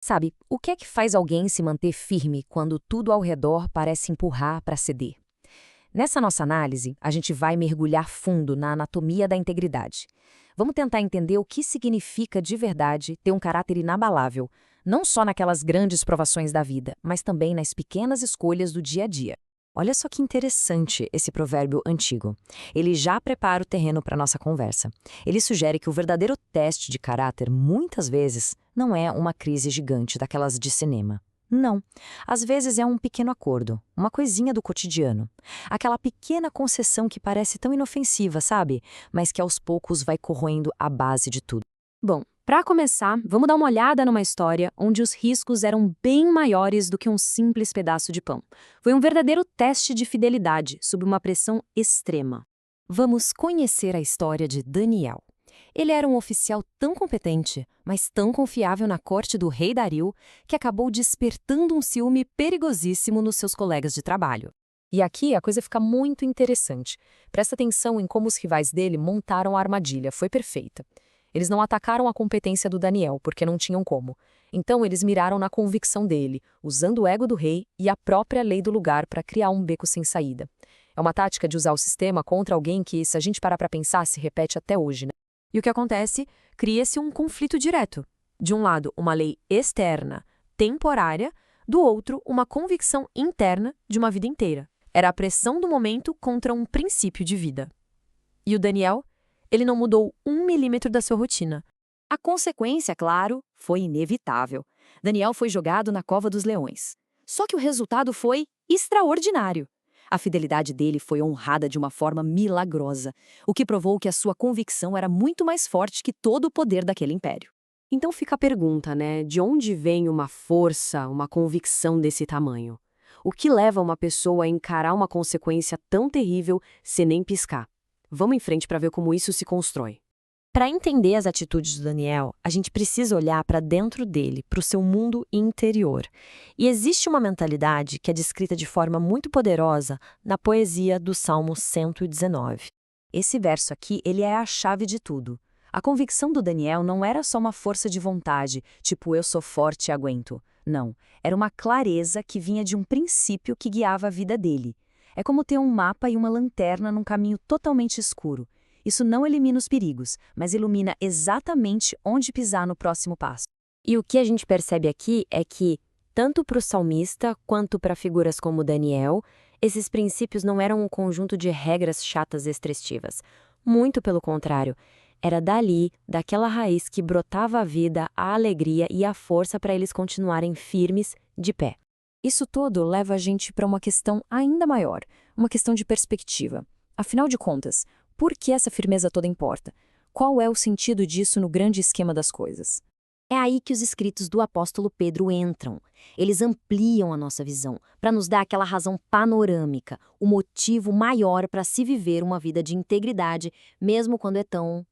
Sabe, o que é que faz alguém se manter firme quando tudo ao redor parece empurrar para ceder? Nessa nossa análise, a gente vai mergulhar fundo na anatomia da integridade. Vamos tentar entender o que significa de verdade ter um caráter inabalável, não só naquelas grandes provações da vida, mas também nas pequenas escolhas do dia a dia. Olha só que interessante esse provérbio antigo. Ele já prepara o terreno para nossa conversa. Ele sugere que o verdadeiro teste de caráter, muitas vezes, não é uma crise gigante daquelas de cinema. Não. Às vezes é um pequeno acordo, uma coisinha do cotidiano. Aquela pequena concessão que parece tão inofensiva, sabe? Mas que aos poucos vai corroendo a base de tudo. Bom, para começar, vamos dar uma olhada numa história onde os riscos eram bem maiores do que um simples pedaço de pão. Foi um verdadeiro teste de fidelidade, sob uma pressão extrema. Vamos conhecer a história de Daniel. Ele era um oficial tão competente, mas tão confiável na corte do rei Dario, que acabou despertando um ciúme perigosíssimo nos seus colegas de trabalho. E aqui a coisa fica muito interessante. Presta atenção em como os rivais dele montaram a armadilha, foi perfeita. Eles não atacaram a competência do Daniel, porque não tinham como. Então eles miraram na convicção dele, usando o ego do rei e a própria lei do lugar para criar um beco sem saída. É uma tática de usar o sistema contra alguém que, se a gente parar para pensar, se repete até hoje, né? E o que acontece? Cria-se um conflito direto. De um lado, uma lei externa, temporária, do outro, uma convicção interna de uma vida inteira. Era a pressão do momento contra um princípio de vida. E o Daniel? Ele não mudou 1 milímetro da sua rotina. A consequência, claro, foi inevitável. Daniel foi jogado na cova dos leões. Só que o resultado foi extraordinário. A fidelidade dele foi honrada de uma forma milagrosa, o que provou que a sua convicção era muito mais forte que todo o poder daquele império. Então fica a pergunta, né? De onde vem uma força, uma convicção desse tamanho? O que leva uma pessoa a encarar uma consequência tão terrível sem nem piscar? Vamos em frente para ver como isso se constrói. Para entender as atitudes do Daniel, a gente precisa olhar para dentro dele, para o seu mundo interior. E existe uma mentalidade que é descrita de forma muito poderosa na poesia do Salmo 119. Esse verso aqui, ele é a chave de tudo. A convicção do Daniel não era só uma força de vontade, tipo eu sou forte e aguento. Não, era uma clareza que vinha de um princípio que guiava a vida dele. É como ter um mapa e uma lanterna num caminho totalmente escuro. Isso não elimina os perigos, mas ilumina exatamente onde pisar no próximo passo. E o que a gente percebe aqui é que, tanto para o salmista quanto para figuras como Daniel, esses princípios não eram um conjunto de regras chatas e restritivas. Muito pelo contrário, era dali, daquela raiz que brotava a vida, a alegria e a força para eles continuarem firmes, de pé. Isso tudo leva a gente para uma questão ainda maior, uma questão de perspectiva. Afinal de contas, por que essa firmeza toda importa? Qual é o sentido disso no grande esquema das coisas? É aí que os escritos do apóstolo Pedro entram. Eles ampliam a nossa visão, para nos dar aquela razão panorâmica, o motivo maior para se viver uma vida de integridade, mesmo quando é tão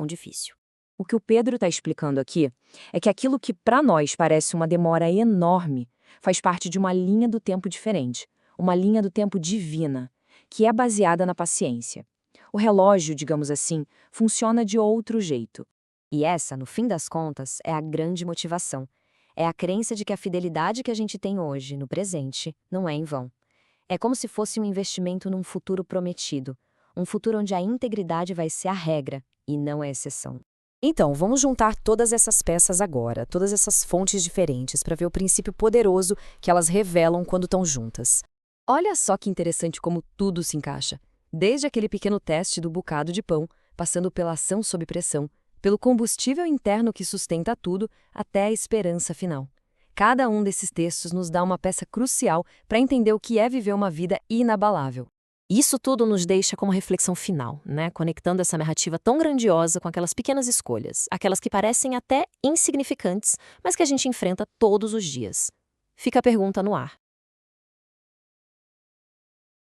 difícil. O que o Pedro está explicando aqui é que aquilo que para nós parece uma demora enorme faz parte de uma linha do tempo diferente, uma linha do tempo divina, que é baseada na paciência. O relógio, digamos assim, funciona de outro jeito. E essa, no fim das contas, é a grande motivação. É a crença de que a fidelidade que a gente tem hoje, no presente, não é em vão. É como se fosse um investimento num futuro prometido, um futuro onde a integridade vai ser a regra e não a exceção. Então, vamos juntar todas essas peças agora, todas essas fontes diferentes, para ver o princípio poderoso que elas revelam quando estão juntas. Olha só que interessante como tudo se encaixa. Desde aquele pequeno teste do bocado de pão, passando pela ação sob pressão, pelo combustível interno que sustenta tudo, até a esperança final. Cada um desses textos nos dá uma peça crucial para entender o que é viver uma vida inabalável. Isso tudo nos deixa como reflexão final, né? Conectando essa narrativa tão grandiosa com aquelas pequenas escolhas, aquelas que parecem até insignificantes, mas que a gente enfrenta todos os dias. Fica a pergunta no ar.